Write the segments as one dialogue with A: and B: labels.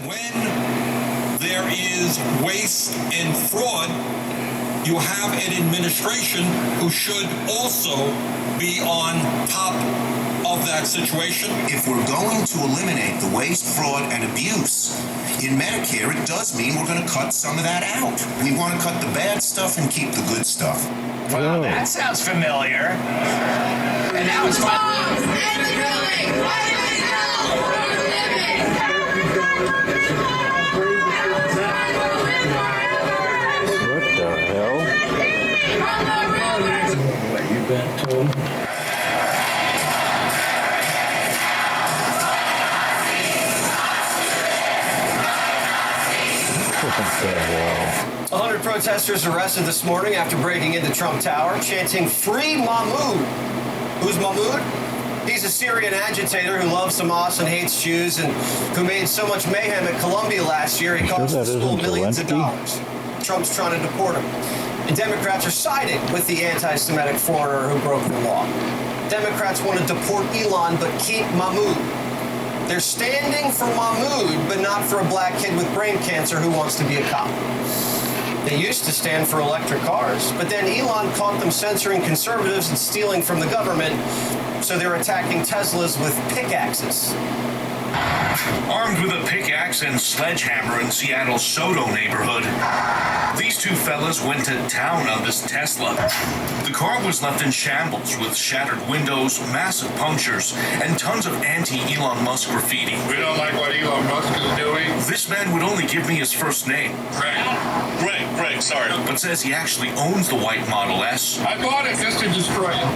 A: When there is waste and fraud, you have an administration who should also be on top of that situation.
B: If we're going to eliminate the waste, fraud, and abuse in Medicare, it does mean we're going to cut some of that out. We want to cut the bad stuff and keep the good stuff.
C: Well, that sounds familiar. And that was fun.
D: What the hell? What you been told? What the hell?
E: 100 protesters arrested this morning after breaking into Trump Tower, chanting "Free Mahmoud." Who's Mahmoud? He's a Syrian agitator who loves Hamas and hates Jews, and who made so much mayhem at Columbia last year he cost the school millions of dollars. Trump's trying to deport him. And Democrats are siding with the anti-Semitic foreigner who broke the law. Democrats want to deport Elon but keep Mahmoud. They're standing for Mahmoud, but not for a black kid with brain cancer who wants to be a cop. They used to stand for electric cars, but then Elon caught them censoring conservatives and stealing from the government, so they're attacking Teslas with pickaxes.
F: Armed with a pickaxe and sledgehammer in Seattle's Soto neighborhood, these two fellas went to town on this Tesla. The car was left in shambles with shattered windows, massive punctures, and tons of anti-Elon Musk graffiti.
G: We don't like what Elon Musk is doing.
F: This man would only give me his first name.
G: Greg, sorry.
F: But says he actually owns the white Model S.
G: I bought it just to destroy it.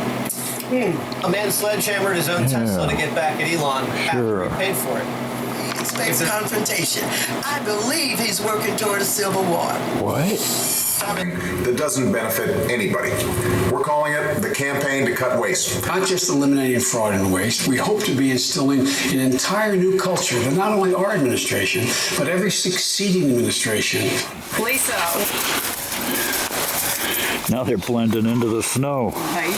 E: A man sledgehammered his own Tesla to get back at Elon after he paid for it.
H: Expect confrontation. I believe he's working toward a civil war.
D: What?
I: That doesn't benefit anybody. We're calling it the campaign to cut waste.
J: Not just eliminating fraud and waste, we hope to be instilling an entire new culture that not only our administration, but every succeeding administration.
K: Lisa.
D: Now they're blending into the snow.
K: Right.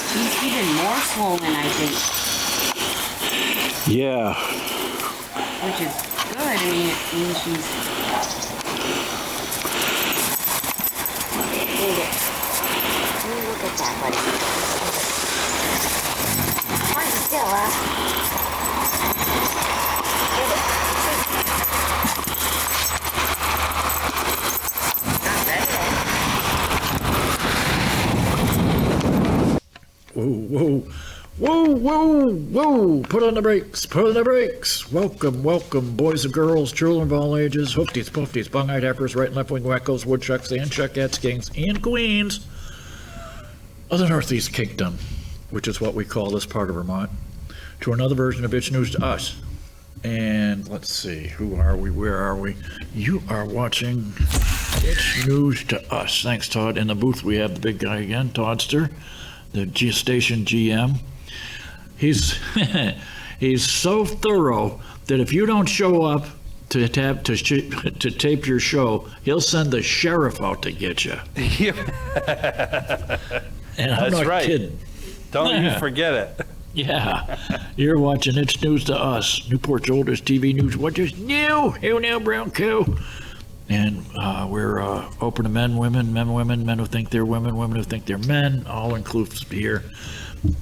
K: She's even more swollen, I think.
D: Yeah.
K: Which is good. I mean, it means she's... Look at that, buddy. Hold still,
D: Whoa, whoa, whoa, whoa, put on the brakes, put on the brakes. Welcome, welcome, boys and girls, children of all ages, hoofties, pufties, bung-eyed heifers, right and left-wing wackos, woodchucks, and chuckettes, kings, and queens of the Northeast Kingdom, which is what we call this part of Vermont, to another version of It's News to Us. And let's see, who are we, where are we? You are watching It's News to Us. Thanks, Todd. In the booth, we have the big guy again, Toddster, the station GM. He's he's so thorough that if you don't show up to tape your show, he'll send the sheriff out to get you. And I'm not kidding.
L: Don't you forget it.
D: Yeah, you're watching It's News to Us, Newport's oldest TV news. What is new? Who now, brown cow? And we're open to men, women, men who think they're women who think they're men, all inclusive here.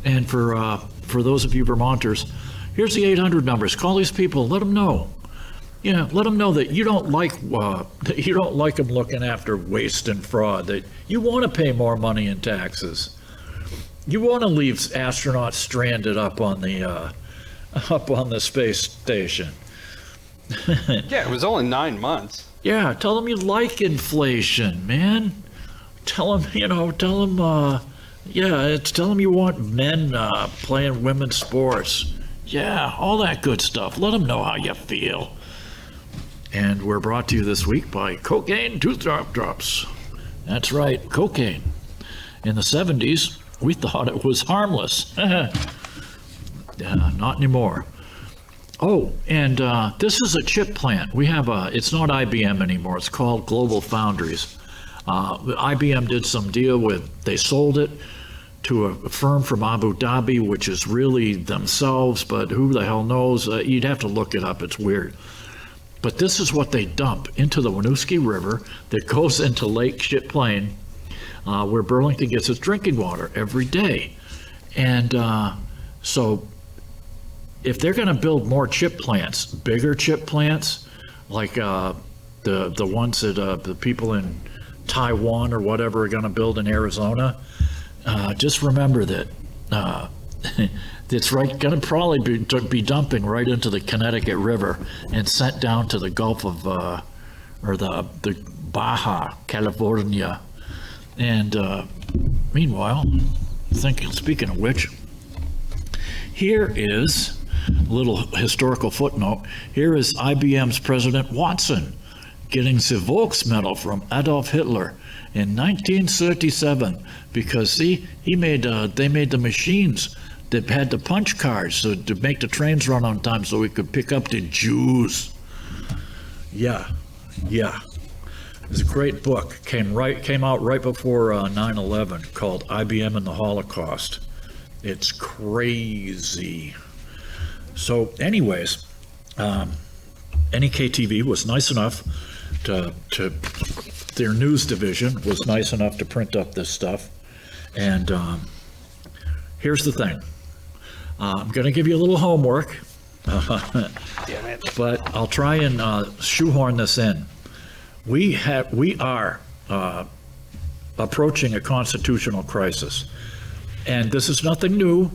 D: And for those of you Vermonters, here's the 800 numbers. Call these people. Let them know. Yeah, let them know that you don't like them looking after waste and fraud. That you want to pay more money in taxes. You want to leave astronauts stranded up on the space station.
L: Yeah, it was only 9 months.
D: Yeah, tell them you like inflation, man. Tell them, tell them, tell them you want men playing women's sports. Yeah, all that good stuff. Let them know how you feel. And we're brought to you this week by Cocaine Tooth Drops. That's right, cocaine. In the 70s, we thought it was harmless. Not anymore. Oh, and this is a chip plant. We have it's not IBM anymore. It's called Global Foundries. IBM did some deal they sold it to a firm from Abu Dhabi, which is really themselves, but who the hell knows? You'd have to look it up. It's weird. But this is what they dump into the Winooski River that goes into Lake Champlain, where Burlington gets its drinking water every day. And so if they're going to build more chip plants, bigger chip plants, like the ones that the people in Taiwan or whatever are going to build in Arizona, just remember that it's going to probably be dumping right into the Connecticut River and sent down to the Gulf of, or the Baja California. And meanwhile, speaking of which, here is a little historical footnote. Here is IBM's President Watson getting the Volks Medal from Adolf Hitler in 1937 because they made the machines that had the punch cards to make the trains run on time so we could pick up the Jews. Yeah. It's a great book. Came out right before 9/11 called IBM and the Holocaust. It's crazy. So anyways, NEK-TV was nice enough to their news division was nice enough to print up this stuff. And here's the thing. I'm going to give you a little homework, but I'll try and shoehorn this in. We are approaching a constitutional crisis, and this is nothing new.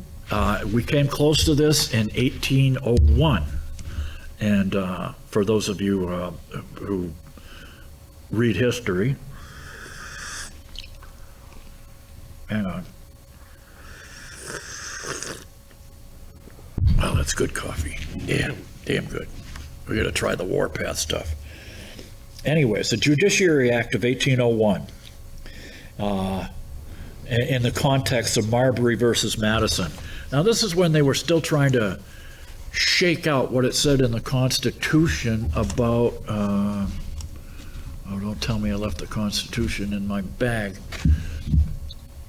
D: We came close to this in 1801, and for those of you who read history, hang on. Well, that's good coffee. Yeah, damn good. We're going to try the Warpath stuff. Anyways, the Judiciary Act of 1801, in the context of Marbury versus Madison. Now, this is when they were still trying to shake out what it said in the Constitution about, don't tell me I left the Constitution in my bag.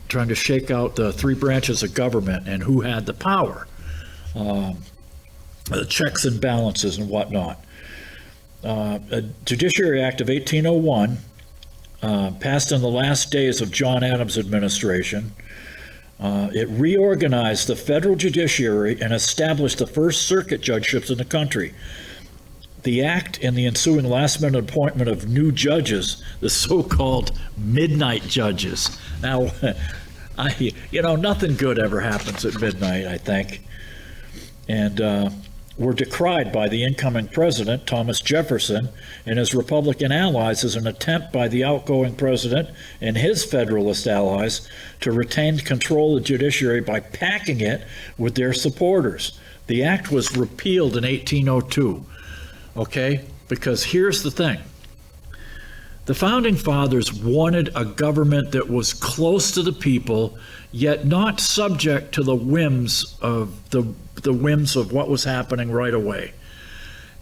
D: Trying to shake out the three branches of government and who had the power. The checks and balances and whatnot. A Judiciary Act of 1801, passed in the last days of John Adams' administration. It reorganized the federal judiciary and established the first circuit judgeships in the country. The act and the ensuing last-minute appointment of new judges, the so-called midnight judges. Now, nothing good ever happens at midnight, I think. And were decried by the incoming president, Thomas Jefferson, and his Republican allies as an attempt by the outgoing president and his Federalist allies to retain control of the judiciary by packing it with their supporters. The act was repealed in 1802, okay? Because here's the thing. The Founding Fathers wanted a government that was close to the people, yet not subject to the whims of what was happening right away.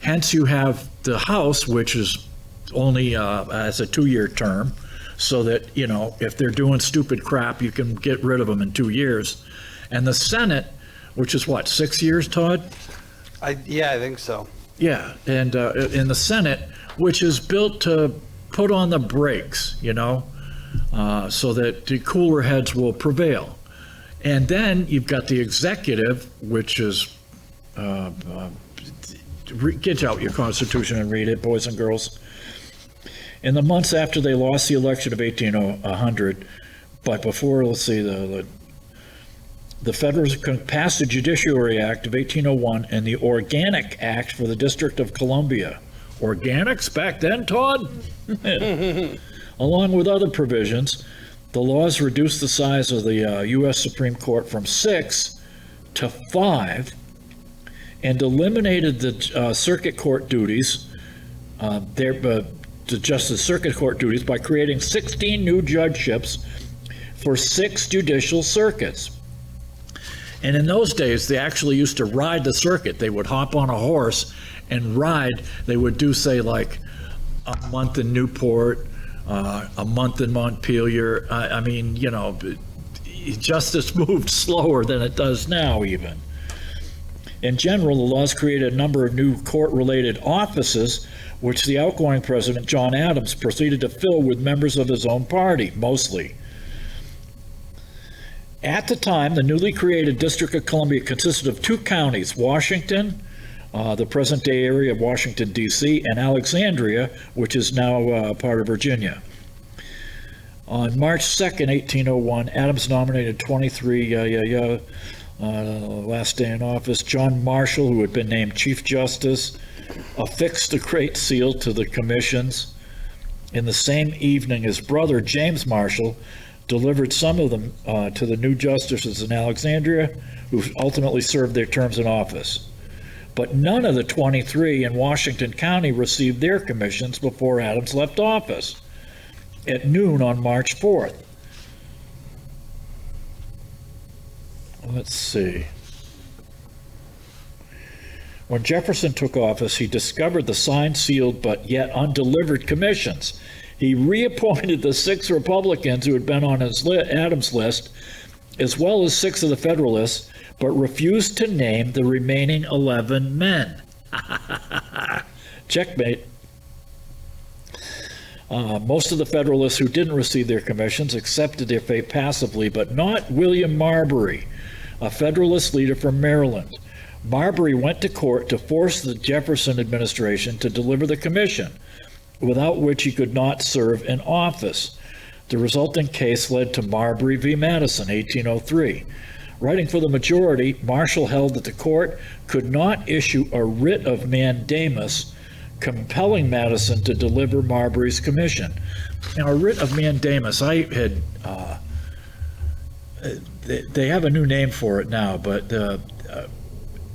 D: Hence, you have the House, which is only as a 2-year term, so that if they're doing stupid crap, you can get rid of them in 2 years, and the Senate, which is what, 6 years, Todd?
L: I think so.
D: Yeah, and in the Senate, which is built to put on the brakes, so that the cooler heads will prevail. And then you've got the executive, which is, get out your Constitution and read it, boys and girls. In the months after they lost the election of 1800, but before, let's see, The Federals passed the Judiciary Act of 1801 and the Organic Act for the District of Columbia. Organics back then, Todd? Along with other provisions, the laws reduced the size of the U.S. Supreme Court from 6 to 5 and eliminated the circuit court duties, the Justice Circuit Court duties, by creating 16 new judgeships for 6 judicial circuits. And in those days, they actually used to ride the circuit. They would hop on a horse and ride. They would do, say, like a month in Newport, a month in Montpelier. I mean, you know, justice moved slower than it does now, even. In general, the laws created a number of new court-related offices, which the outgoing president, John Adams, proceeded to fill with members of his own party, mostly. At the time, the newly created District of Columbia consisted of 2 counties, Washington, the present-day area of Washington, D.C., and Alexandria, which is now part of Virginia. On March 2nd, 1801, Adams nominated 23, last day in office, John Marshall, who had been named Chief Justice, affixed the Great Seal to the commissions. In the same evening, his brother, James Marshall, delivered some of them to the new justices in Alexandria, who ultimately served their terms in office. But none of the 23 in Washington County received their commissions before Adams left office at noon on March 4th. Let's see. When Jefferson took office, he discovered the signed, sealed, but yet undelivered commissions. He reappointed the 6 Republicans who had been on his Adams list, as well as 6 of the Federalists, but refused to name the remaining 11 men. Checkmate. Most of the Federalists who didn't receive their commissions accepted their fate passively, but not William Marbury, a Federalist leader from Maryland. Marbury went to court to force the Jefferson administration to deliver the commission, without which he could not serve in office. The resulting case led to Marbury v. Madison, 1803. Writing for the majority, Marshall held that the court could not issue a writ of mandamus compelling Madison to deliver Marbury's commission. Now, a writ of mandamus, I had, they have a new name for it now, but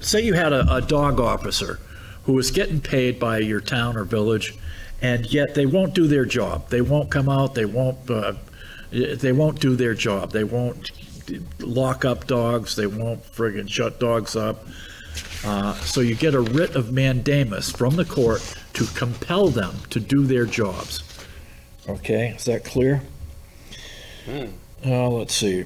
D: say you had a dog officer who was getting paid by your town or village, and yet they won't do their job. They won't come out. They won't do their job. They won't lock up dogs. They won't friggin' shut dogs up. So you get a writ of mandamus from the court to compel them to do their jobs. Okay, is that clear? Let's see.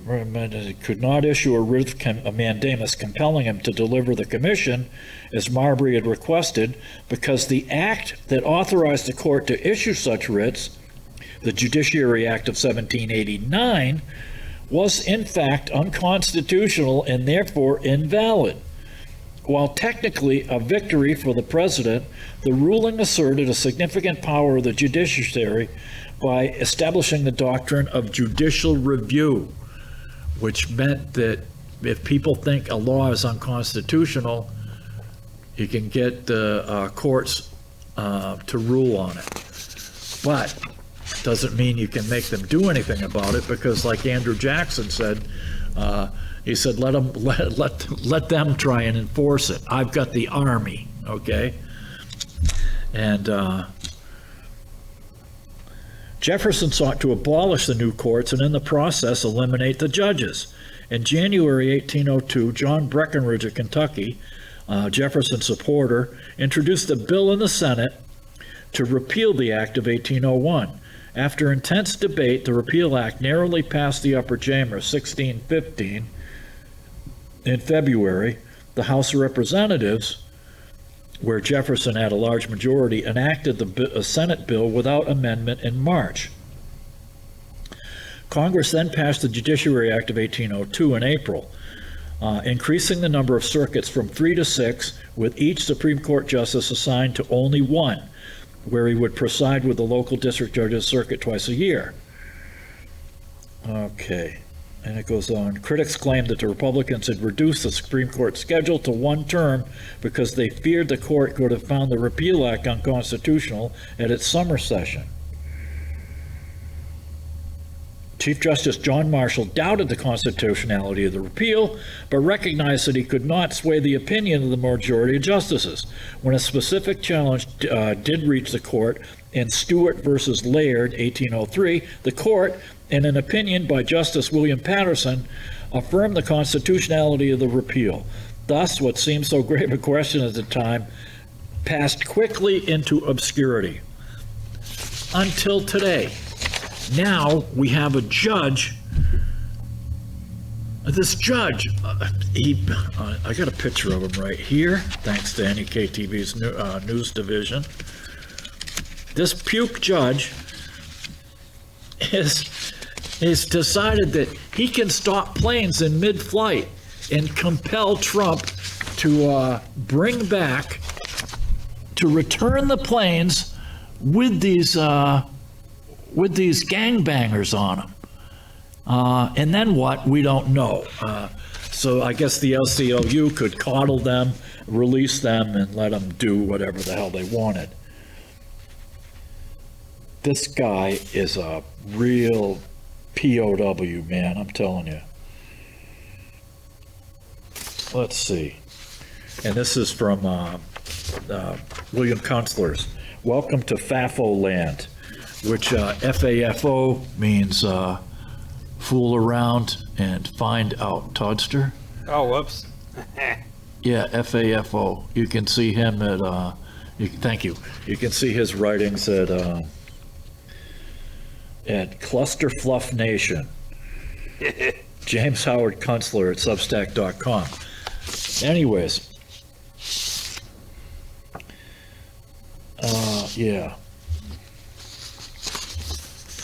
D: Could not issue a writ of mandamus compelling him to deliver the commission as Marbury had requested, because the act that authorized the court to issue such writs, the Judiciary Act of 1789, was in fact unconstitutional and therefore invalid. While technically a victory for the president, the ruling asserted a significant power of the judiciary by establishing the doctrine of judicial review, which meant that if people think a law is unconstitutional, you can get the courts to rule on it. But doesn't mean you can make them do anything about it, because like Andrew Jackson said, he said, let them try and enforce it. I've got the army, okay? And Jefferson sought to abolish the new courts and in the process eliminate the judges. In January 1802, John Breckinridge of Kentucky, Jefferson's supporter, introduced a bill in the Senate to repeal the Act of 1801. After intense debate, the Repeal Act narrowly passed the upper chamber, 1615. In February, the House of Representatives, where Jefferson had a large majority, enacted the Senate bill without amendment in March. Congress then passed the Judiciary Act of 1802 in April, increasing the number of circuits from 3 to 6, with each Supreme Court justice assigned to only one, where he would preside with the local district judges circuit twice a year. Okay. And it goes on. Critics claimed that the Republicans had reduced the Supreme Court schedule to one term because they feared the court could have found the Repeal Act unconstitutional at its summer session. Chief Justice John Marshall doubted the constitutionality of the repeal, but recognized that he could not sway the opinion of the majority of justices. When a specific challenge did reach the court in Stewart versus Laird, 1803, the court, in an opinion by Justice William Patterson, affirmed the constitutionality of the repeal. Thus, what seemed so grave a question at the time passed quickly into obscurity. Until today. Now we have a judge. This judge, I got a picture of him right here, thanks to NEKTV's news division. This puke judge has decided that he can stop planes in mid-flight and compel Trump to bring back, to return the planes with these gangbangers on them. And then what? We don't know. So I guess the LCLU could coddle them, release them, and let them do whatever the hell they wanted. This guy is a real POW, man, I'm telling you. Let's see. And this is from William Kunstler's. Welcome to FAFO land, which FAFO means fool around and find out. Toddster?
L: Oh, whoops.
D: Yeah, FAFO. You can see him at, thank you. You can see his writings at Cluster Fluff Nation. James Howard Kunstler at Substack.com. Anyways. Yeah.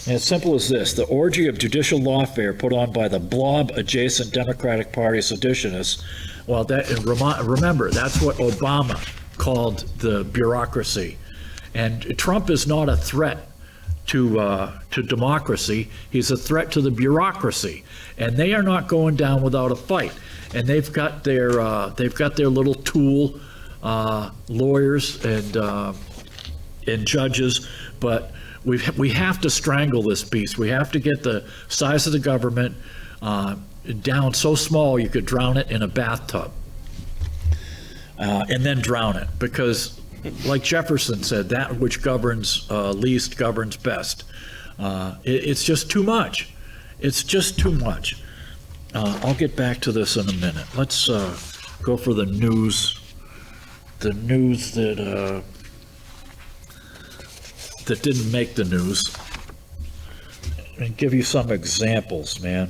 D: And as simple as this, the orgy of judicial lawfare put on by the blob-adjacent Democratic Party seditionists, well, that, remember, that's what Obama called the bureaucracy. And Trump is not a threat to democracy. He's a threat to the bureaucracy. And they are not going down without a fight. And they've got their little tool lawyers and judges, but we have to strangle this beast. We have to get the size of the government down so small you could drown it in a bathtub, and then drown it. Because, like Jefferson said, that which governs least governs best. It's just too much. It's just too much. I'll get back to this in a minute. Let's go for the news. The news that didn't make the news, and give you some examples, man.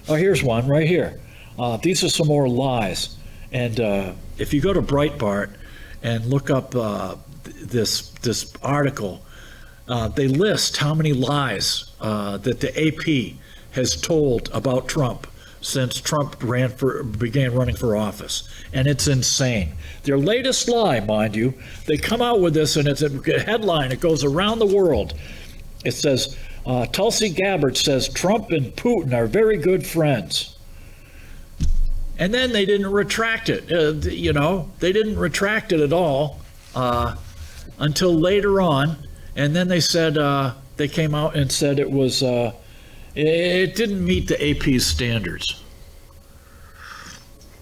D: Oh, here's one right here. These are some more lies. And if you go to Breitbart and look up this article, they list how many lies that the AP has told about Trump since Trump began running for office. And it's insane. Their latest lie, mind you, they come out with this, and it's a headline. It goes around the world. It says, Tulsi Gabbard says Trump and Putin are very good friends. And then they didn't retract it. They didn't retract it at all until later on. And then they said, they came out and said it was, it didn't meet the AP's standards.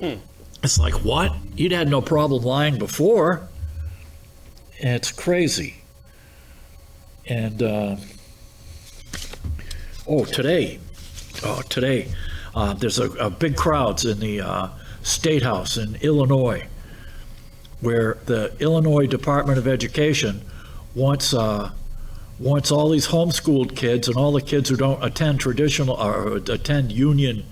D: It's like, what? You'd had no problem lying before. And it's crazy. And, today, there's a big crowds in the State House in Illinois, where the Illinois Department of Education wants all these homeschooled kids and all the kids who don't attend traditional or attend union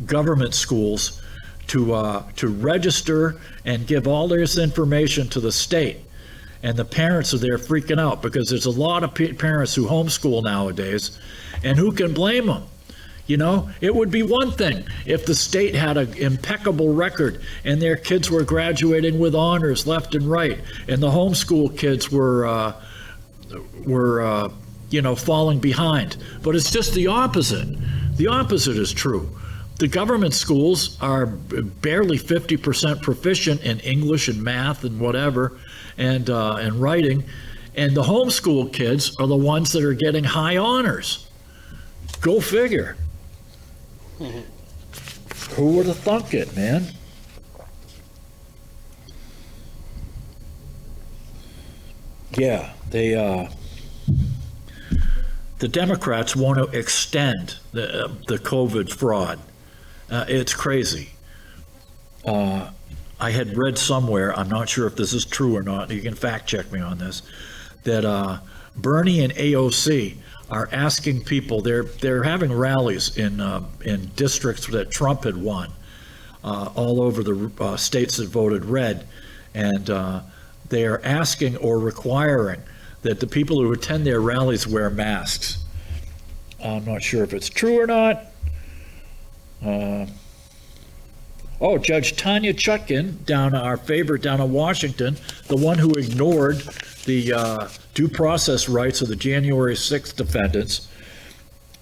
D: government schools to register and give all this information to the state. And the parents are there freaking out because there's a lot of parents who homeschool nowadays, and who can blame them? It would be one thing if the state had an impeccable record and their kids were graduating with honors left and right, and the homeschool kids were falling behind. But it's just the opposite. The opposite is true. The government schools are barely 50% proficient in English and math and whatever, and writing, and the homeschool kids are the ones that are getting high honors. Go figure. Who would have thunk it, man? Yeah, the Democrats want to extend the COVID fraud. It's crazy. I had read somewhere, I'm not sure if this is true or not, you can fact check me on this, that Bernie and AOC are asking people, they're having rallies in districts that Trump had won, all over the states that voted red, and they are asking or requiring that the people who attend their rallies wear masks. I'm not sure if it's true or not. Judge Tanya Chutkin, our favorite down in Washington, the one who ignored the due process rights of the January 6th defendants,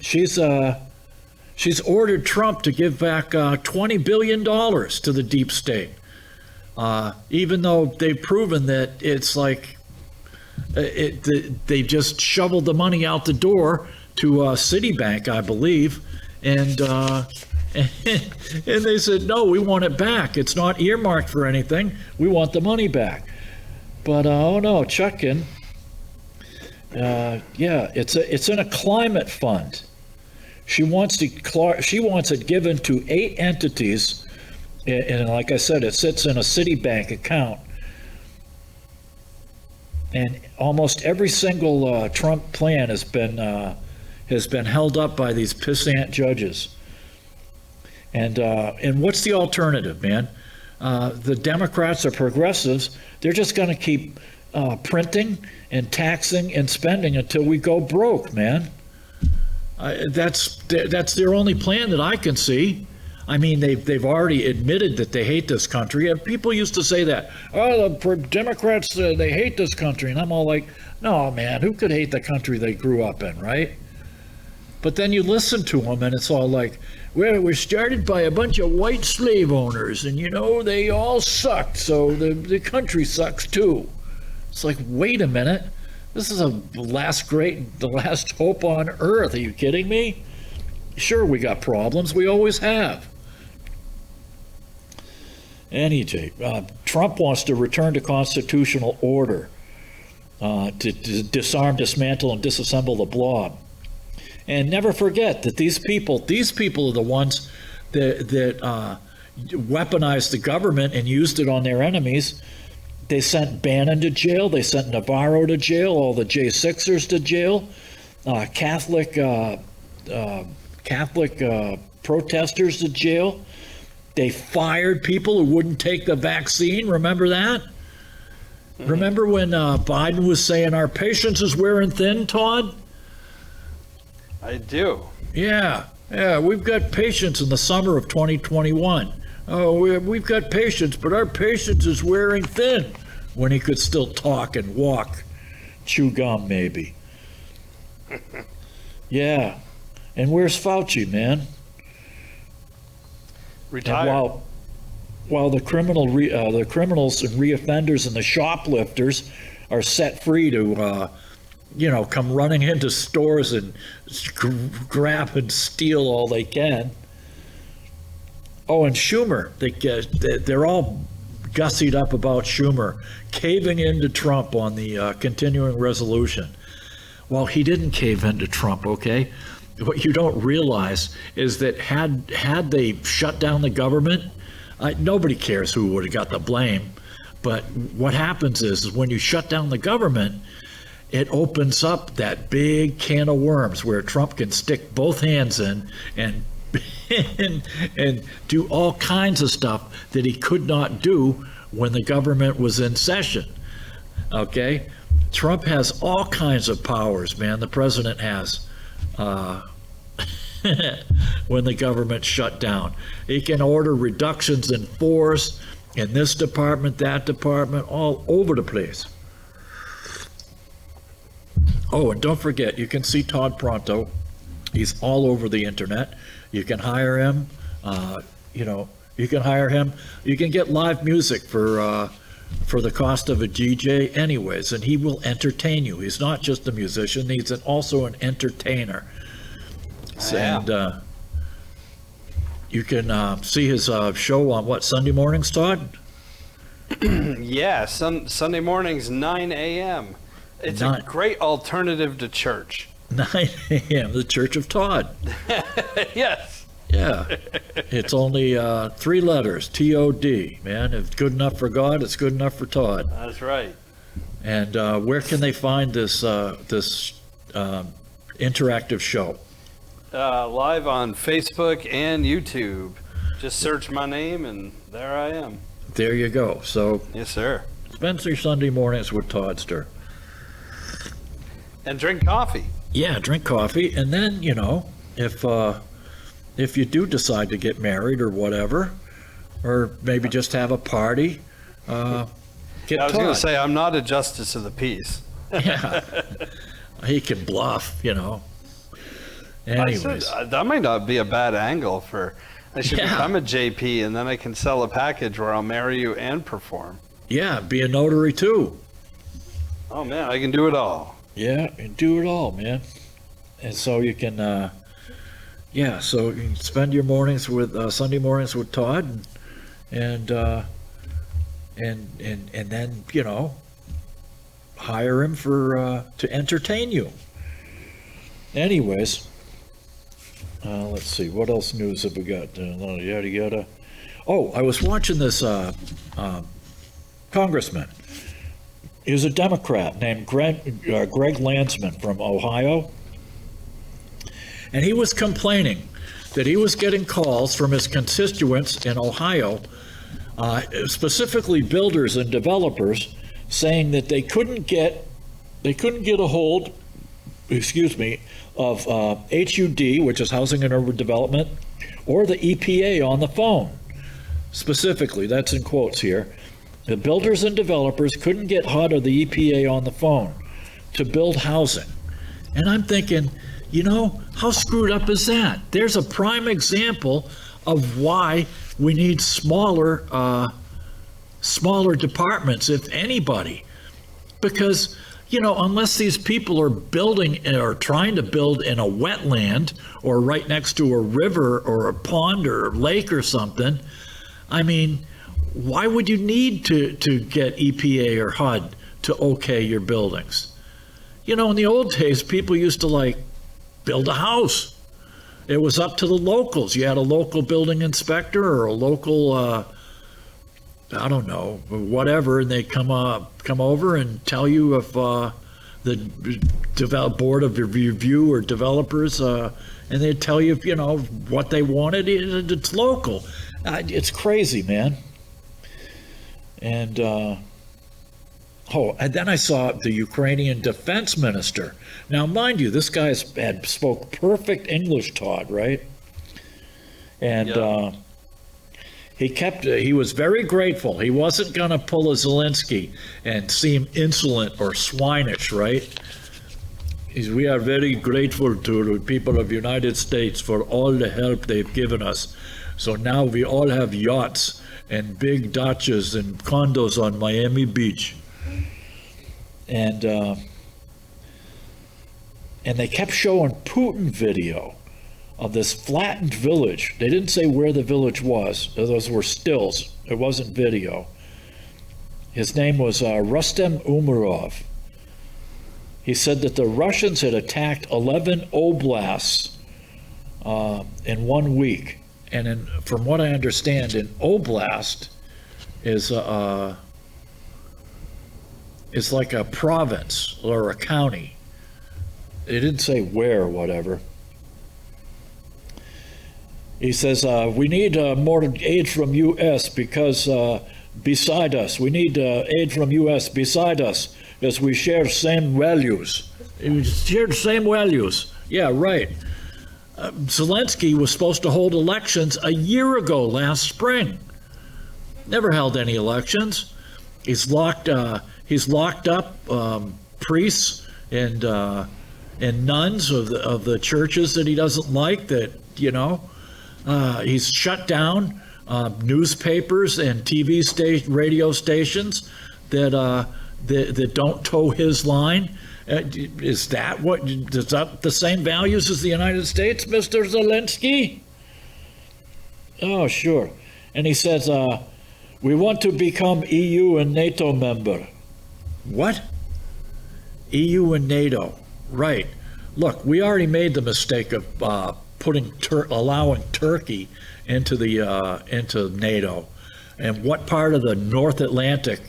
D: she's ordered Trump to give back $20 billion to the deep state. Even though they've proven that it's like they just shoveled the money out the door to Citibank, I believe, and they said, no, we want it back. It's not earmarked for anything. We want the money back. But oh no, Chutkin, it's in a climate fund. She wants it given to 8 entities. And like I said, it sits in a Citibank account. And almost every single Trump plan has been held up by these pissant judges. And what's the alternative, man? The Democrats are progressives. They're just going to keep printing and taxing and spending until we go broke, man. That's their only plan that I can see. I mean, they've already admitted that they hate this country. And people used to say that, the Democrats, they hate this country. And I'm all like, no, man, who could hate the country they grew up in, right? But then you listen to them and it's all like, well, it was started by a bunch of white slave owners and, they all sucked. So the country sucks too. It's like, wait a minute. This is the last hope on earth. Are you kidding me? Sure, we got problems. We always have. Trump wants to return to constitutional order, to disarm, dismantle, and disassemble the blob. And never forget that these people are the ones that weaponized the government and used it on their enemies. They sent Bannon to jail. They sent Navarro to jail. All the J6ers to jail. Catholic protesters to jail. They fired people who wouldn't take the vaccine. Remember that? Mm-hmm. Remember when Biden was saying our patience is wearing thin, Todd?
L: I do.
D: Yeah, we've got patience in the summer of 2021. Oh, we've got patience, but our patience is wearing thin. When he could still talk and walk, chew gum maybe. Yeah, and where's Fauci, man?
L: Retired.
D: And while the criminals and reoffenders and the shoplifters are set free to come running into stores and grab and steal all they can. Oh, and Schumer, they're all gussied up about Schumer caving into Trump on the continuing resolution. Well, he didn't cave into Trump, okay? What you don't realize is that had they shut down the government, nobody cares who would have got the blame. But what happens is when you shut down the government, it opens up that big can of worms where Trump can stick both hands in and and do all kinds of stuff that he could not do when the government was in session. Okay? Trump has all kinds of powers, man. The president has. When the government shut down, he can order reductions in force in this department, that department, all over the place. Oh, and don't forget, you can see Todd Pronto. He's all over the internet. You can hire him. You can hire him. You can get live music for the cost of a DJ anyways, and he will entertain you. He's not just a musician, he's also an entertainer.
L: Yeah.
D: And you can see his show on Sunday mornings, Todd?
L: Yeah, Sunday mornings, 9 a.m. It's a great alternative to church.
D: 9 a.m., the Church of Todd.
L: Yes.
D: Yeah. It's only 3 letters, T-O-D, man. If it's good enough for God, it's good enough for Todd.
L: That's right.
D: And where can they find this interactive show?
L: Live on Facebook and YouTube. Just search my name and there I am.
D: There you go. So
L: yes, sir.
D: Spend your Sunday mornings with Toddster.
L: And drink coffee.
D: Yeah, drink coffee. And then, if you do decide to get married or whatever, or maybe just have a party, get
L: I was going to say, I'm not a justice of the peace.
D: Yeah. He can bluff, Anyways.
L: That might not be a bad angle I should become a JP, and then I can sell a package where I'll marry you and perform.
D: Yeah, be a notary too.
L: Oh man, I can do it all.
D: Yeah, and do it all, man. And so you can, so you can spend your mornings with Sunday mornings with Todd, and then hire him to entertain you. Anyways. Let's see, what else news have we got? Yada yada. Oh, I was watching this congressman. He was a Democrat named Greg Landsman from Ohio. And he was complaining that he was getting calls from his constituents in Ohio, specifically builders and developers, saying that they couldn't get a hold, of HUD, which is Housing and Urban Development, or the EPA on the phone. Specifically, that's in quotes here. The builders and developers couldn't get HUD or the EPA on the phone to build housing. And I'm thinking, how screwed up is that? There's a prime example of why we need smaller departments, if anybody. Because unless these people are building or trying to build in a wetland or right next to a river or a pond or a lake or something, I mean, why would you need to get EPA or HUD to okay your buildings? In the old days, people used to build a house. It was up to the locals. You had a local building inspector or a local I don't know, whatever, and they come over and tell you if the board of review or developers, and they tell you what they wanted. It's local. It's crazy, man. And and then I saw the Ukrainian defense minister. Now, mind you, this guy spoke perfect English, Todd, right? And he was very grateful. He wasn't going to pull a Zelensky and seem insolent or swinish, right? We are very grateful to the people of the United States for all the help they've given us. So now we all have yachts and big dachas and condos on Miami Beach. And they kept showing Putin video of this flattened village. They didn't say where the village was. Those were stills. It wasn't video. His name was Rustem Umarov. He said that the Russians had attacked 11 oblasts in 1 week. And from what I understand, an oblast is like a province or a county. They didn't say where or whatever. He says, we need more aid from U.S. because beside us, we need aid from U.S. beside us as we share same values. We share the same values. Yeah, right. Zelensky was supposed to hold elections a year ago, last spring. Never held any elections. He's locked up priests and nuns of the churches that he doesn't like. That he's shut down newspapers and radio stations that don't toe his line. Is that the same values as the United States, Mr. Zelensky? Oh, sure. And he says, we want to become EU and NATO member. What? EU and NATO. Right. Look, we already made the mistake of allowing Turkey into NATO. And what part of the North Atlantic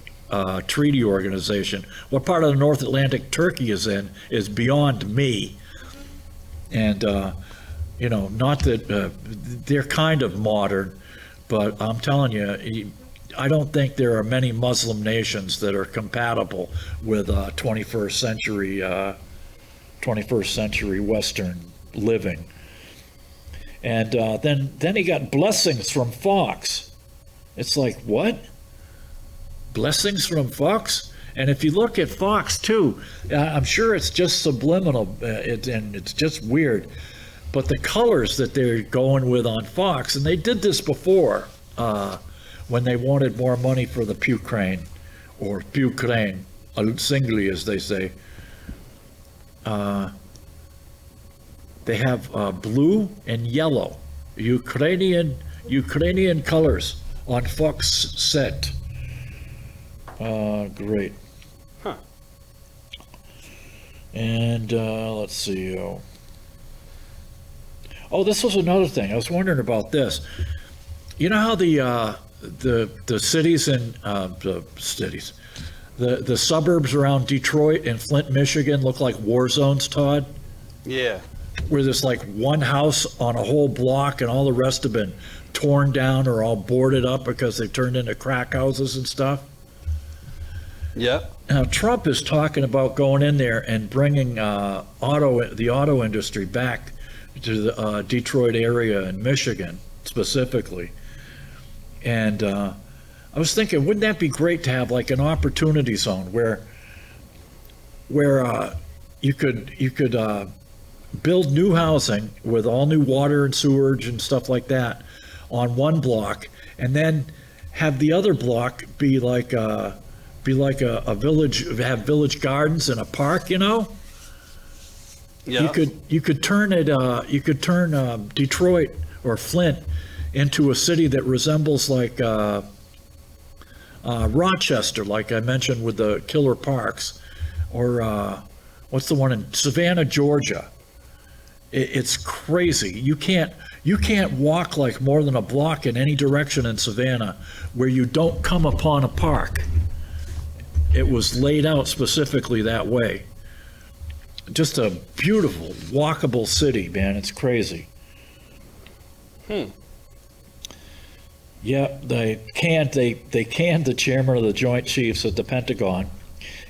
D: Treaty Organization, what part of the North Atlantic Turkey is in, is beyond me. And not that they're kind of modern, but I'm telling you, I don't think there are many Muslim nations that are compatible with 21st century Western living. And then he got blessings from Fox. It's like, what? Blessings from Fox? And if you look at Fox too, I'm sure it's just subliminal, and it's just weird. But the colors that they're going with on Fox, and they did this before, when they wanted more money for the Ukraine, or Ukraine, singly as they say. They have blue and yellow, Ukrainian colors on Fox set. Great.
L: Huh.
D: And let's see. Oh, this was another thing. I was wondering about this. You know how the cities and the suburbs around Detroit and Flint, Michigan look like war zones, Todd?
L: Yeah.
D: Where there's like one house on a whole block and all the rest have been torn down or all boarded up because they've turned into crack houses and stuff.
L: Yep.
D: Now Trump is talking about going in there and bringing the auto industry back to the Detroit area in Michigan specifically. And I was thinking, wouldn't that be great to have like an opportunity zone where you could build new housing with all new water and sewerage and stuff like that on one block, and then have the other block be like a village, have village gardens and a park, Yeah. You could turn Detroit or Flint into a city that resembles like Rochester, like I mentioned with the killer parks, or what's the one in Savannah, Georgia? It's crazy. You can't walk like more than a block in any direction in Savannah where you don't come upon a park. It was laid out specifically that way. Just a beautiful, walkable city, man. It's crazy. Yeah, they canned the chairman of the Joint Chiefs at the Pentagon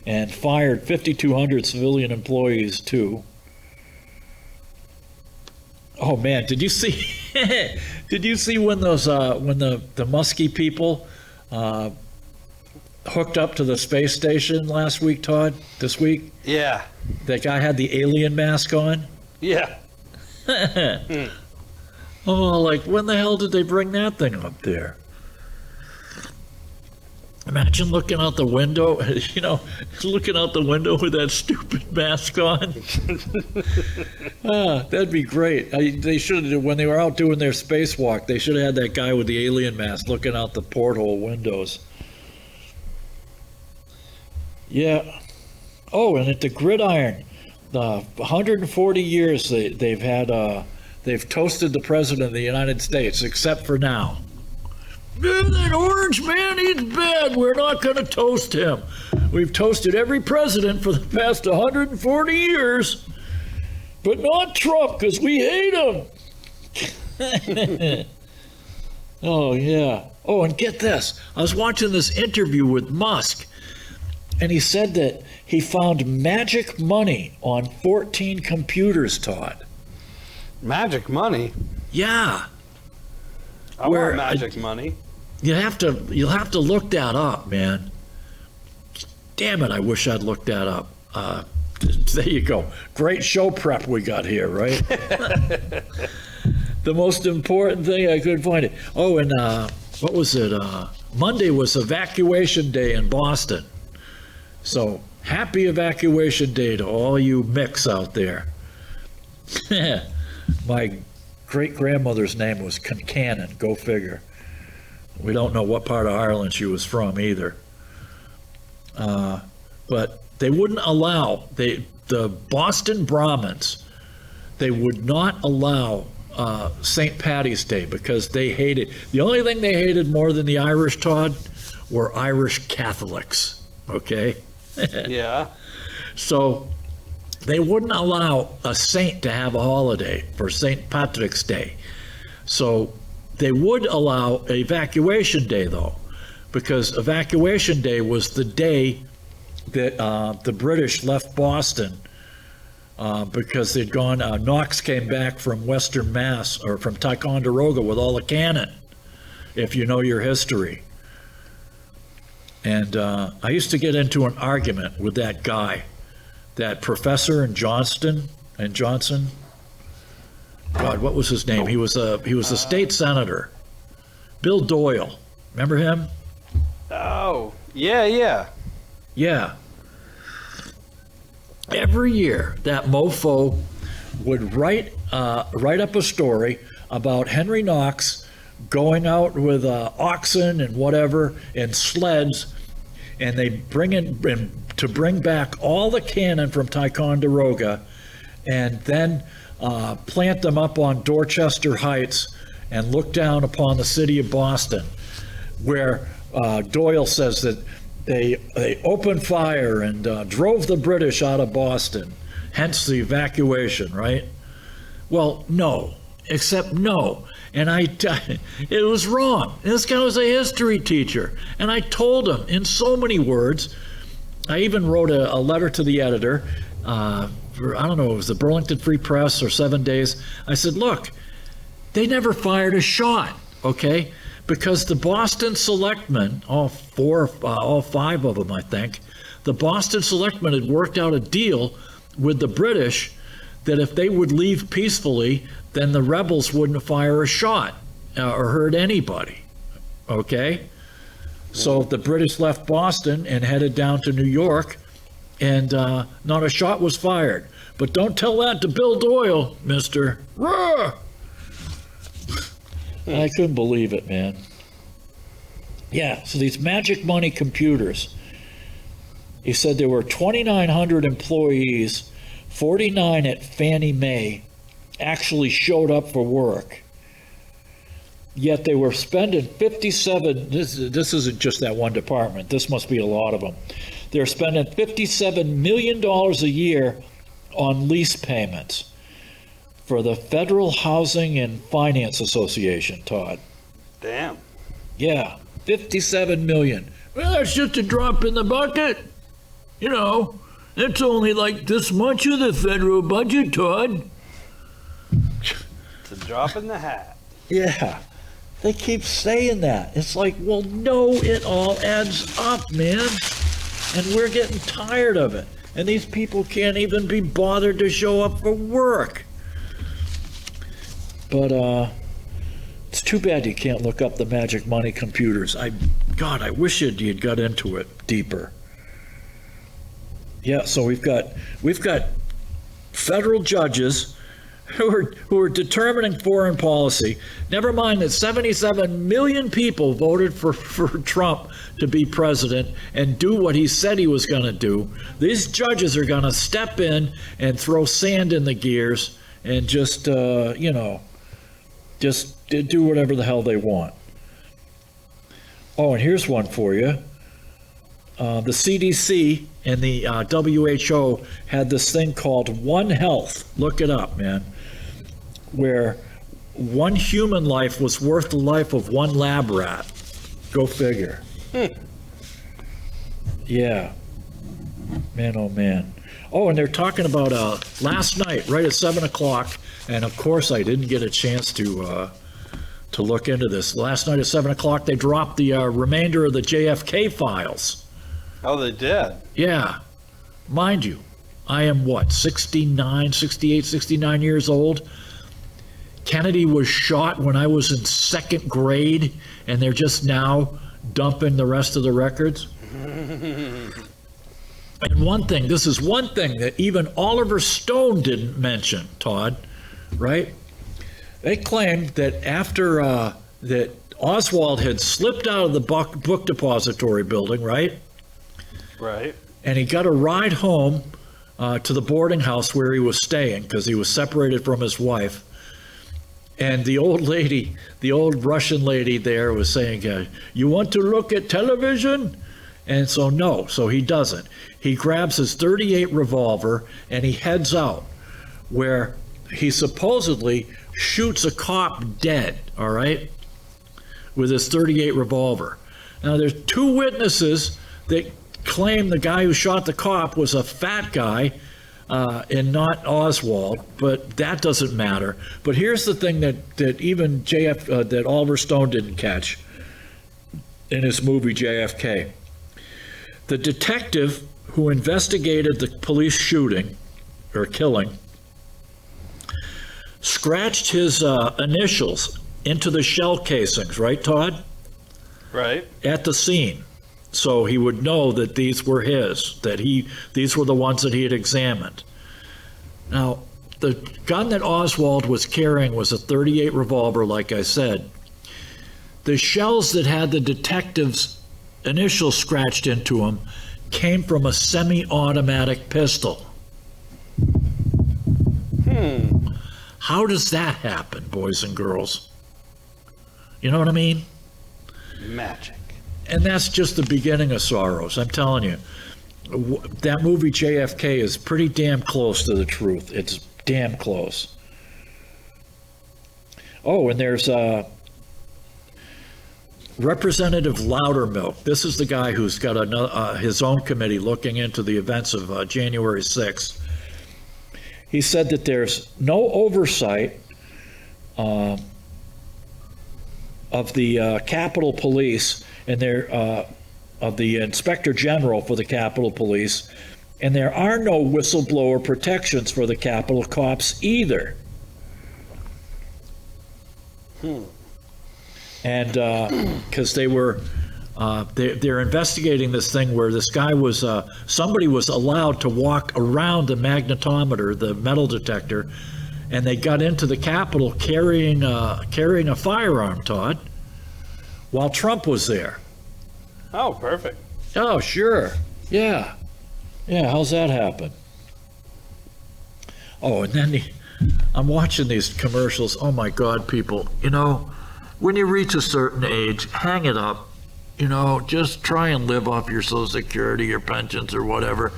D: and fired 5,200 civilian employees too. Oh man, did you see? Did you see when those when the Muskie people hooked up to the space station last week, Todd? This week?
L: Yeah.
D: That guy had the alien mask on.
L: Yeah.
D: Oh, like when the hell did they bring that thing up there? Imagine looking out the window, looking out the window with that stupid mask on. That'd be great. They should have, when they were out doing their spacewalk, they should have had that guy with the alien mask looking out the porthole windows. Yeah. Oh, and at the Gridiron, 140 years they've toasted the President of the United States, except for now. That orange man, he's bad. We're not going to toast him. We've toasted every president for the past 140 years, but not Trump because we hate him. Oh, yeah. Oh, and get this. I was watching this interview with Musk, and he said that he found magic money on 14 computers, Todd.
L: Magic money?
D: Yeah.
L: I want magic money.
D: You'll have to look that up, man. Damn it, I wish I'd looked that up. There you go. Great show prep we got here, right? The most important thing I couldn't find it. Oh, and what was it? Monday was evacuation day in Boston. So happy evacuation day to all you mix out there. My great-grandmother's name was Concannon, go figure. We don't know what part of Ireland she was from either. But they wouldn't allow, the Boston Brahmins, they would not allow St. Patty's Day because they hated, the only thing they hated more than the Irish, Todd, were Irish Catholics, okay?
L: Yeah. So
D: they wouldn't allow a saint to have a holiday for St. Patrick's Day. So they would allow Evacuation Day, though, because Evacuation Day was the day that the British left Boston because they'd gone, Knox came back from Western Mass, or from Ticonderoga with all the cannon, if you know your history. And I used to get into an argument with that guy, that professor in Johnson. God, what was his name? He was a state senator. Bill Doyle. Remember him?
L: Oh, yeah.
D: Yeah. Every year, that mofo would write up a story about Henry Knox going out with oxen and whatever and sleds, and they bring back all the cannon from Ticonderoga, and then plant them up on Dorchester Heights and look down upon the city of Boston, where Doyle says that they opened fire and drove the British out of Boston, hence the evacuation, right? Well, no, except no. And it was wrong. This guy was a history teacher. And I told him in so many words. I even wrote a letter to the editor, for, I don't know, it was the Burlington Free Press or 7 Days. I said, look, they never fired a shot, okay? Because the Boston Selectmen, all five of them, I think, the Boston Selectmen had worked out a deal with the British that if they would leave peacefully, then the rebels wouldn't fire a shot or hurt anybody, okay? So the British left Boston and headed down to New York, and not a shot was fired. But don't tell that to Bill Doyle, mister. Roar! I couldn't believe it, man. Yeah, so these magic money computers, he said there were 2,900 employees, 49 at Fannie Mae actually showed up for work. Yet they were spending 57, this isn't just that one department, this must be a lot of them. They're spending $57 million a year on lease payments for the Federal Housing and Finance Association, Todd.
L: Damn.
D: Yeah, 57 million. Well, that's just a drop in the bucket. You know, that's only like this much of the federal budget, Todd.
L: It's a drop in the hat.
D: Yeah. They keep saying that. It's like, well, no, it all adds up, man. And we're getting tired of it. And these people can't even be bothered to show up for work. But it's too bad you can't look up the magic money computers. God, I wish you'd got into it deeper. Yeah, so we've got federal judges who are determining foreign policy. Never mind that 77 million people voted for Trump to be president and do what he said he was going to do. These judges are going to step in and throw sand in the gears and just, just do whatever the hell they want. Oh, and here's one for you. The CDC and the WHO had this thing called One Health. Look it up, man. Where one human life was worth the life of one lab rat. Go figure. Yeah. Man, oh man. Oh, and they're talking about last night, right at 7 o'clock, and of course I didn't get a chance to look into this. Last night at 7 o'clock, they dropped the remainder of the JFK files.
L: Oh, they did?
D: Yeah. Mind you, I am what, 69, 68, 69 years old? Kennedy was shot when I was in second grade, and they're just now dumping the rest of the records? And one thing, this is one thing that even Oliver Stone didn't mention, Todd, right? They claimed that after that Oswald had slipped out of the book depository building, right?
L: Right.
D: And he got a ride home to the boarding house where he was staying because he was separated from his wife. And the old lady, the old Russian lady there was saying, you want to look at television? And so no, so he doesn't. He grabs his .38 revolver and he heads out where he supposedly shoots a cop dead, all right, with his .38 revolver. Now there's two witnesses that claim the guy who shot the cop was a fat guy and not Oswald, but that doesn't matter. But here's the thing that even that Oliver Stone didn't catch in his movie JFK. The detective who investigated the police shooting or killing scratched his initials into the shell casings, right, Todd?
L: Right.
D: At the scene. So he would know that these were his, these were the ones that he had examined. Now, the gun that Oswald was carrying was a .38 revolver, like I said. The shells that had the detective's initials scratched into them came from a semi-automatic pistol. How does that happen, boys and girls? You know what I mean?
L: Magic.
D: And that's just the beginning of sorrows. I'm telling you, that movie JFK is pretty damn close to the truth. It's damn close. Oh, and there's Representative Loudermilk. This is the guy who's got his own committee looking into the events of January 6th. He said that there's no oversight of the Capitol Police and of the Inspector General for the Capitol Police, and there are no whistleblower protections for the Capitol cops either. And because they were, they're investigating this thing where this guy was, somebody was allowed to walk around the magnetometer, the metal detector, and they got into the Capitol carrying a firearm, Todd, while Trump was there.
L: Oh, perfect.
D: Oh, sure. Yeah. How's that happen? Oh, and then I'm watching these commercials. Oh my God, people, when you reach a certain age, hang it up. Just try and live off your Social Security, your pensions, or whatever.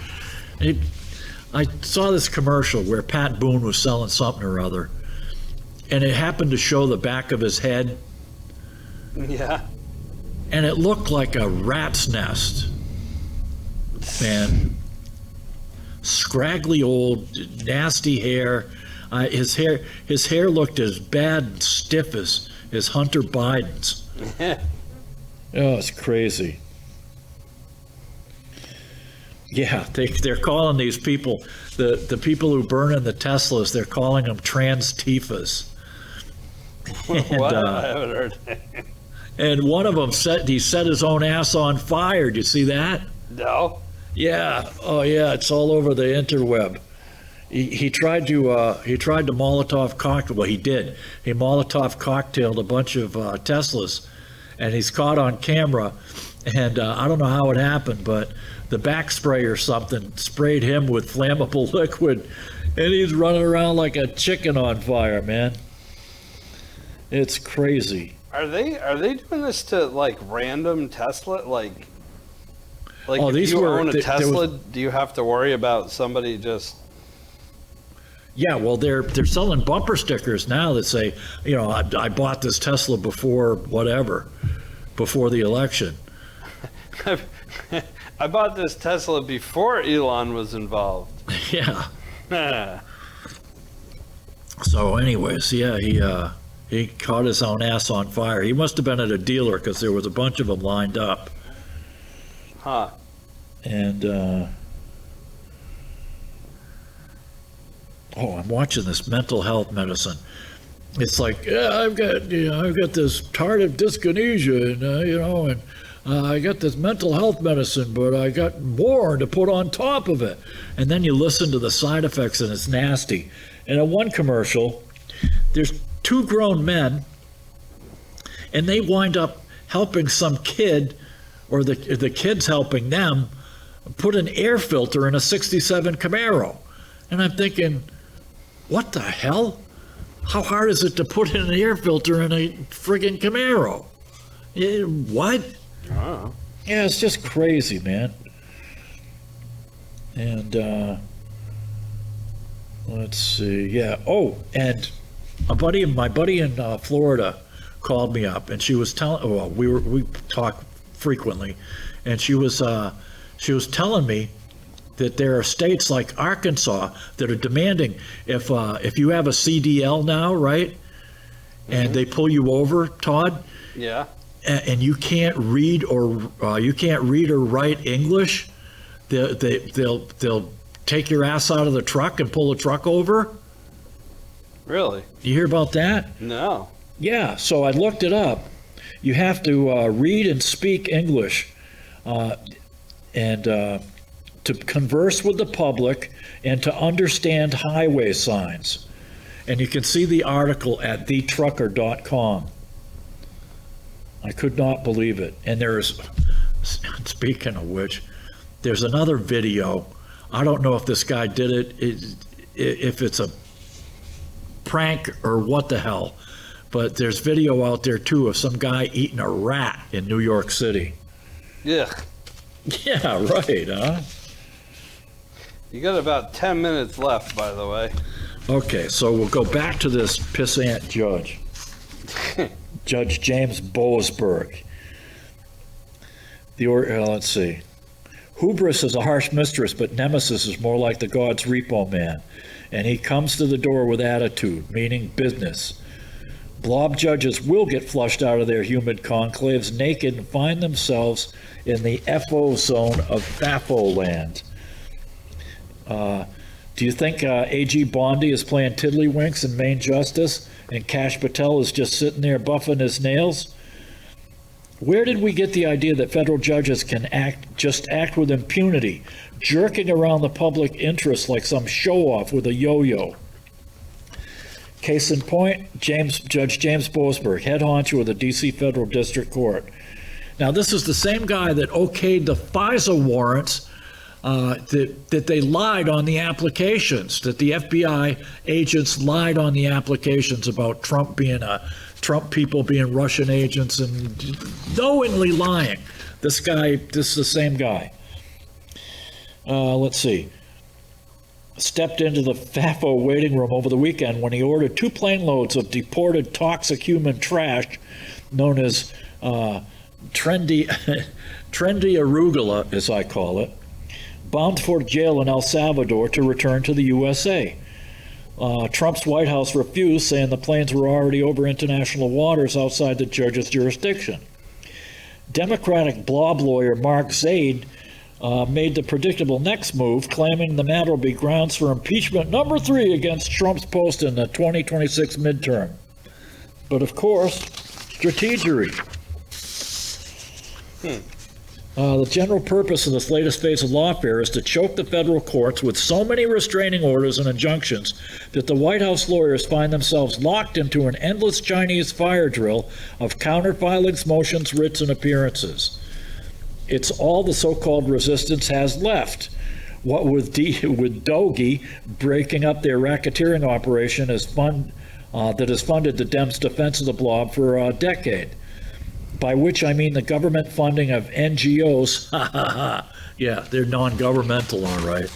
D: I saw this commercial where Pat Boone was selling something or other, and it happened to show the back of his head.
L: Yeah.
D: And it looked like a rat's nest. Man. Scraggly old, nasty hair. His hair looked as bad and stiff as Hunter Biden's. Oh, it's crazy. Yeah, they're calling these people, the people who burn in the Teslas, they're calling them trans-tifas.
L: What? I haven't heard that.
D: And one of them set his own ass on fire. Did you see that?
L: No.
D: Yeah. Oh yeah, it's all over the interweb. He tried to Molotov cocktail. Well, he did. He Molotov cocktailed a bunch of Teslas, and he's caught on camera. And I don't know how it happened, but the back spray or something sprayed him with flammable liquid, and he's running around like a chicken on fire, man. It's crazy.
L: Are they doing this to like random Tesla? Like
D: oh,
L: if
D: these
L: you
D: were,
L: own a Tesla, do you have to worry about somebody just?
D: Yeah, well, they're selling bumper stickers now that say, I bought this Tesla before the election.
L: I bought this Tesla before Elon was involved.
D: Yeah. So, anyways, yeah, he caught his own ass on fire. He must have been at a dealer because there was a bunch of them lined up.
L: Huh.
D: And Oh, I'm watching this mental health medicine. It's like, yeah, I've got this tardive dyskinesia, and I got this mental health medicine, but I got more to put on top of it. And then you listen to the side effects, and it's nasty. And in one commercial, there's two grown men, and they wind up helping some kid, or the kid's helping them, put an air filter in a 67 Camaro. And I'm thinking, what the hell? How hard is it to put in an air filter in a friggin' Camaro? What?
L: Oh.
D: Yeah, it's just crazy, man. And let's see. Yeah. Oh, and my buddy in Florida called me up, and she was telling. Well, we talk frequently, and she was telling me that there are states like Arkansas that are demanding if you have a CDL now, right, and they pull you over, Todd.
L: Yeah.
D: And you can't read or write English, they'll take your ass out of the truck and pull the truck over.
L: Really?
D: You hear about that?
L: No.
D: Yeah. So I looked it up. You have to read and speak English, and to converse with the public and to understand highway signs. And you can see the article at thetrucker.com. I could not believe it. And there's, speaking of which, there's another video. I don't know if this guy did it, if it's a prank or what the hell, but there's video out there too of some guy eating a rat in New York City.
L: Yeah.
D: Yeah, right, huh?
L: You got about 10 minutes left, by the way.
D: Okay, so we'll go back to this pissant judge. Judge James Boasberg. Let's see. Hubris is a harsh mistress, but Nemesis is more like the God's repo man. And he comes to the door with attitude, meaning business. Blob judges will get flushed out of their humid conclaves naked and find themselves in the FO zone of FAFO land. Do you think A.G. Bondi is playing tiddlywinks in Maine Justice and Kash Patel is just sitting there buffing his nails? Where did we get the idea that federal judges can just act with impunity, jerking around the public interest like some show-off with a yo-yo? Case in point, Judge James Boasberg, head honcho of the D.C. Federal District Court. Now, this is the same guy that okayed the FISA warrants that they lied on the applications, that the FBI agents lied on the applications about Trump people being Russian agents and knowingly lying. This is the same guy. Let's see. Stepped into the FAFO waiting room over the weekend when he ordered 2 plane loads of deported toxic human trash known as trendy arugula, as I call it, bound for jail in El Salvador to return to the USA. Trump's White House refused, saying the planes were already over international waters outside the judge's jurisdiction. Democratic blob lawyer Mark Zaid made the predictable next move, claiming the matter will be grounds for impeachment number 3 against Trump's post in the 2026 midterm. But of course, strategery. The general purpose of this latest phase of lawfare is to choke the federal courts with so many restraining orders and injunctions that the White House lawyers find themselves locked into an endless Chinese fire drill of counterfilings, motions, writs, and appearances. It's all the so-called resistance has left. What with Dogie breaking up their racketeering operation that has funded the Dems' defense of the blob for a decade. By which I mean the government funding of NGOs. Yeah, they're non-governmental, all right.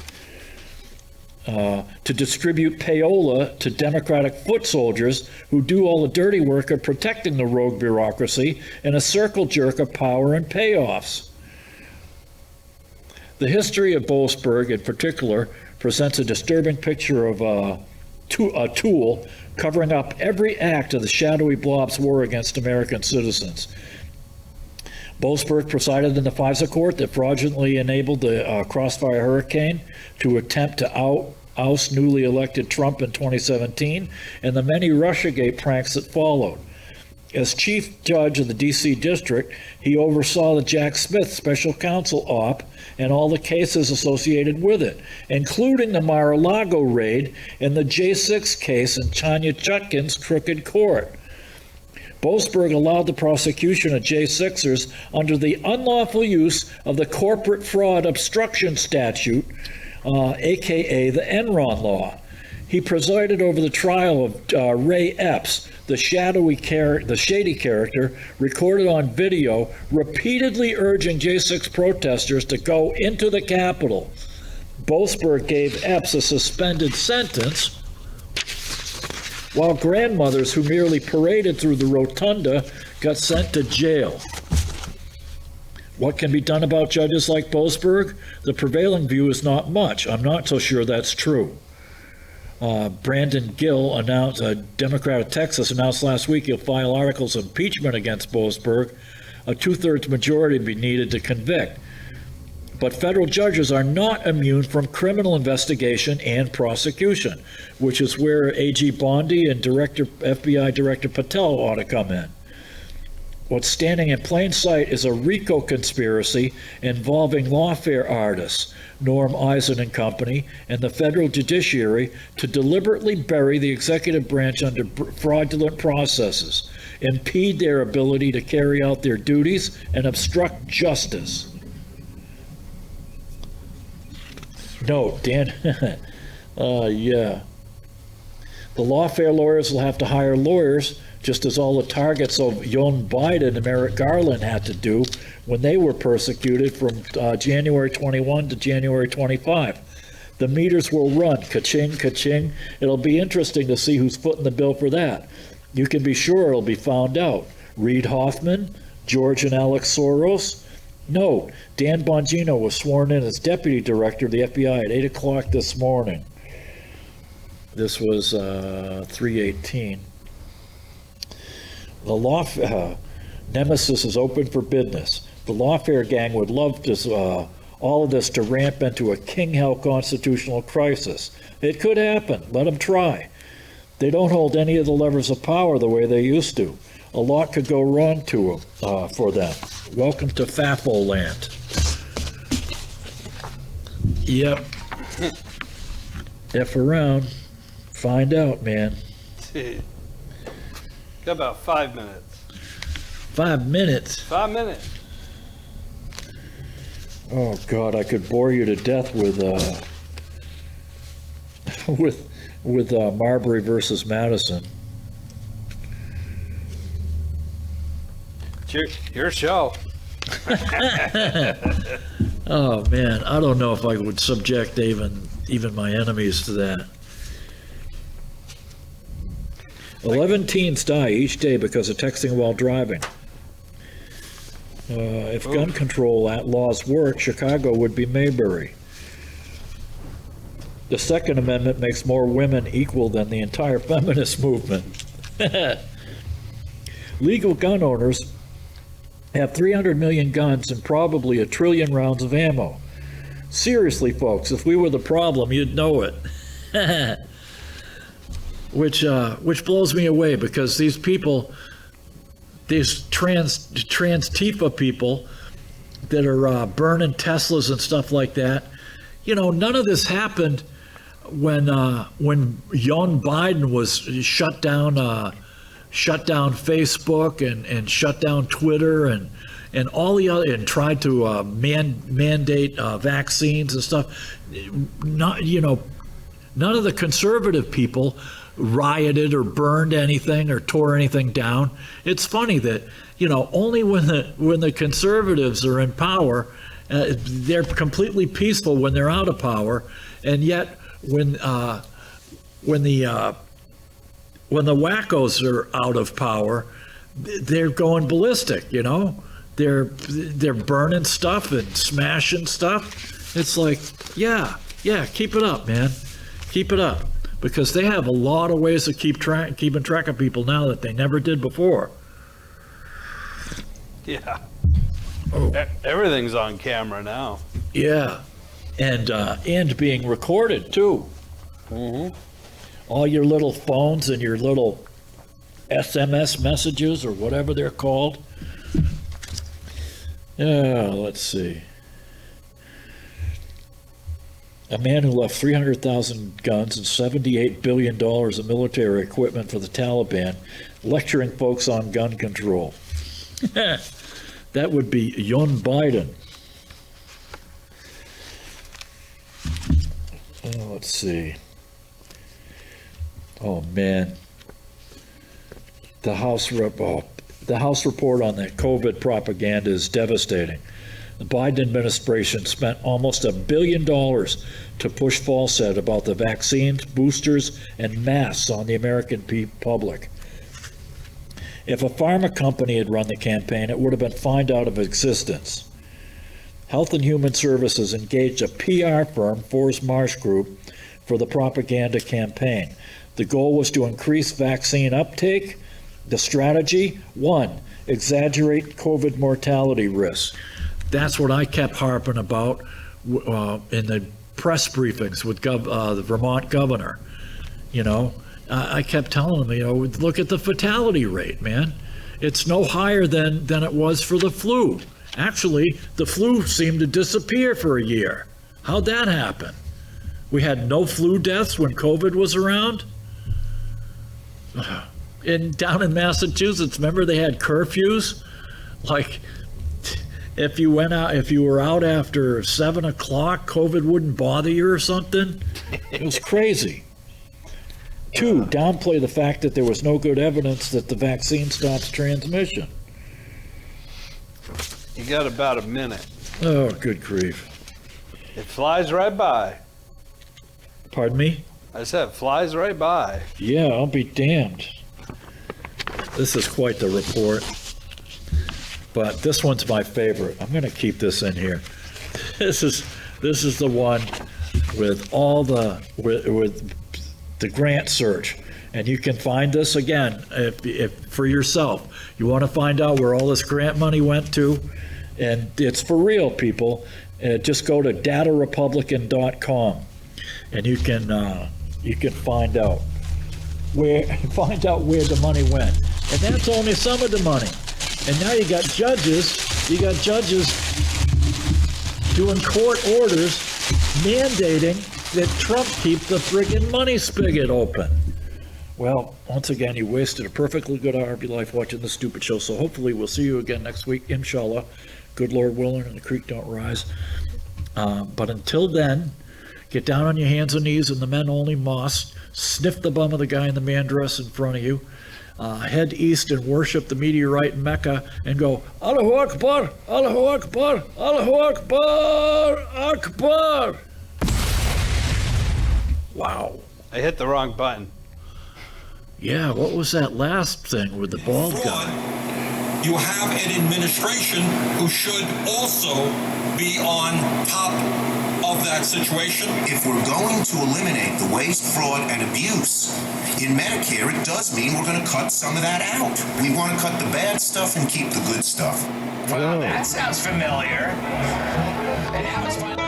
D: To distribute payola to Democratic foot soldiers who do all the dirty work of protecting the rogue bureaucracy in a circle jerk of power and payoffs. The history of Boasberg, in particular, presents a disturbing picture of a tool covering up every act of the shadowy blob's war against American citizens. Boasberg presided in the FISA court that fraudulently enabled the Crossfire Hurricane to attempt to oust newly elected Trump in 2017 and the many Russiagate pranks that followed. As chief judge of the D.C. district, he oversaw the Jack Smith special counsel op and all the cases associated with it, including the Mar-a-Lago raid and the J6 case in Tanya Chutkin's crooked court. Boasberg allowed the prosecution of J6ers under the unlawful use of the corporate fraud obstruction statute, aka the Enron law. He presided over the trial of Ray Epps, the shady character, recorded on video, repeatedly urging J6 protesters to go into the Capitol. Boasberg gave Epps a suspended sentence, while grandmothers who merely paraded through the rotunda got sent to jail. What can be done about judges like Boasberg? The prevailing view is not much. I'm not so sure that's true. Brandon Gill, a Democrat of Texas, announced last week he'll file articles of impeachment against Boasberg. A 2/3 majority would be needed to convict. But federal judges are not immune from criminal investigation and prosecution, which is where AG Bondi and FBI Director Patel ought to come in. What's standing in plain sight is a RICO conspiracy involving lawfare artists, Norm Eisen and Company, and the federal judiciary to deliberately bury the executive branch under fraudulent processes, impede their ability to carry out their duties, and obstruct justice. Note, Dan, yeah. The lawfare lawyers will have to hire lawyers, just as all the targets of Joe Biden and Merrick Garland had to do when they were persecuted from January 21 to January 25. The meters will run, ka-ching, ka-ching. It'll be interesting to see who's footing the bill for that. You can be sure it'll be found out. Reid Hoffman, George and Alex Soros. No, Dan Bongino was sworn in as deputy director of the FBI at 8 o'clock this morning. This was 3:18. The nemesis is open for business. The lawfare gang would love this, all of this to ramp into a king-hell constitutional crisis. It could happen. Let them try. They don't hold any of the levers of power the way they used to. A lot could go wrong to them, for them. Welcome to FAFO land. Yep. F around. Find out, man.
L: Got about 5 minutes.
D: 5 minutes?
L: 5 minutes.
D: Oh God, I could bore you to death with Marbury versus Madison.
L: It's your show.
D: Oh man, I don't know if I would subject even my enemies to that. 11 teens die each day because of texting while driving. If gun control laws work, Chicago would be Mayberry. The Second Amendment makes more women equal than the entire feminist movement. Legal gun owners have 300 million guns and probably 1 trillion rounds of ammo. Seriously, folks, if we were the problem, you'd know it. Which blows me away, because these people, these trans Tifa people that are burning Teslas and stuff like that, you know, none of this happened when young Biden was shut down Facebook and shut down Twitter and all the other, and tried to mandate vaccines and stuff. Not, you know, none of the conservative people rioted or burned anything or tore anything down. It's funny that, you know, only when the conservatives are in power, they're completely peaceful when they're out of power, and yet when the wackos are out of power, they're going ballistic. You know, they're burning stuff and smashing stuff. It's like, yeah, keep it up, man, keep it up. Because they have a lot of ways to keeping track of people now that they never did before.
L: Yeah. Oh. Everything's on camera now.
D: Yeah, and being recorded too. All your little phones and your little SMS messages or whatever they're called. Let's see. A man who left 300,000 guns and $78 billion of military equipment for the Taliban, lecturing folks on gun control. That would be Joe Biden. Let's see. Oh, man. The House report on the COVID propaganda is devastating. The Biden administration spent almost $1 billion to push falsehood about the vaccines, boosters, and masks on the American public. If a pharma company had run the campaign, it would have been fined out of existence. Health and Human Services engaged a PR firm, Forrest Marsh Group, for the propaganda campaign. The goal was to increase vaccine uptake. The strategy, 1, exaggerate COVID mortality risks. That's what I kept harping about in the press briefings with the Vermont governor. You know, I kept telling him, you know, look at the fatality rate, man. It's no higher than it was for the flu. Actually, the flu seemed to disappear for a year. How'd that happen? We had no flu deaths when COVID was around? Down in Massachusetts, remember they had curfews? Like, if you were out after 7 o'clock, COVID wouldn't bother you or something? It was crazy. 2, downplay the fact that there was no good evidence that the vaccine stops transmission.
L: You got about a minute.
D: Oh, good grief.
L: It flies right by.
D: Pardon me?
L: I said, flies right by.
D: Yeah, I'll be damned. This is quite the report. But this one's my favorite. I'm going to keep this in here. This is the one with all with the grant search. And you can find this again if for yourself. You want to find out where all this grant money went to, and it's for real, people. Just go to datarepublican.com, and you can find out where the money went. And that's only some of the money. And now you got judges doing court orders mandating that Trump keep the friggin' money spigot open. Well, once again, you wasted a perfectly good hour of your life watching this stupid show, so hopefully we'll see you again next week, inshallah. Good Lord willing, and the creek don't rise. But until then, get down on your hands and knees in the men-only mosque, sniff the bum of the guy in the man dress in front of you, head east and worship the meteorite in Mecca, and go, Allahu Akbar, Allahu Akbar, Allahu Akbar, Akbar. Wow.
L: I hit the wrong button.
D: Yeah, what was that last thing with the bald guy?
A: You have an administration who should also be on top of that situation.
B: If we're going to eliminate the waste, fraud, and abuse in Medicare, it does mean we're going to cut some of that out. We want to cut the bad stuff and keep the good stuff.
C: Well, that sounds familiar. And now it's finally